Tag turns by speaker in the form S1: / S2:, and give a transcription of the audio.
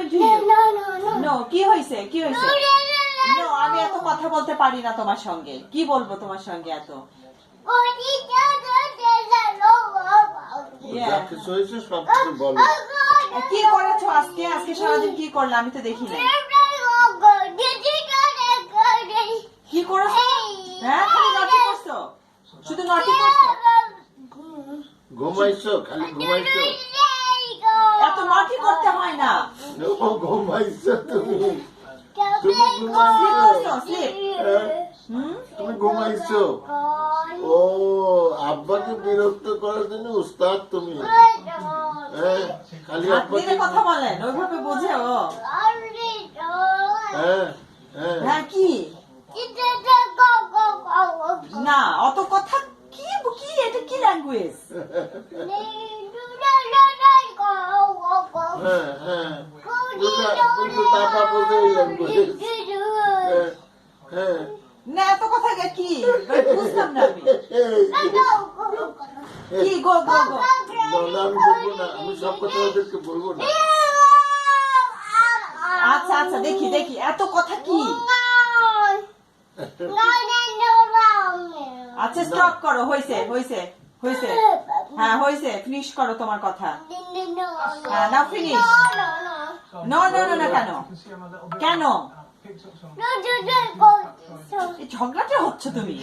S1: happened to you? No, কি হয়েছে? কি হয়েছে? No, আমি এত কথা বলতে পারি না তোমার সঙ্গে। কি বলবো তোমার সঙ্গে এত?
S2: যা কিছু হয়েছে সব কিছু বলো।
S1: কি করেছো আজকে? আজকে সারাদিন কি করলে? আমি তো দেখি না। কি করেছো? হ্যাঁ, খালি নটি করছো। শুধু নটি করছো।
S2: ঘুমাইছো, খালি ঘুমাইছো।
S1: এত নটি করতে হয় না।
S2: ও ঘুমাইছো তুমি। তুমি
S1: স্লিপ
S2: ঘুমাইছো।
S1: করছো, স্লিপ।
S2: তুমি ঘুমাইছো। ও আব্বাকে বিরক্ত করার জন্য উস্তাদ তুমি। হ্যাঁ, খালি
S1: আপনি
S2: আব্বাকে
S1: কথা বলেন, ওইভাবে বোঝে ও।
S2: হ্যাঁ হ্যাঁ
S1: হ্যাঁ কি? না, অত কথা কি কি এটা কি ল্যাঙ্গুয়েজ?
S2: হ্যাঁ হ্যাঁ কিন্তু দাদা বোঝে এই ল্যাঙ্গুয়েজ। হ্যাঁ
S1: না এত কথা কি? বুঝলাম না আমি। কি গো গো গো?
S2: না, আমি বলবো না, আমি সব কথা ওদেরকে বলবো না।
S1: আচ্ছা আচ্ছা, দেখি দেখি এত কথা কি? আচ্ছা স্টপ করো, হইছে হইছে হইছে। হ্যাঁ হইছে, ফিনিশ করো তোমার কথা। হ্যাঁ নাও ফিনিশ। নো নো নো না, কেন কেন এই ঝগড়াটা হচ্ছে তুমি?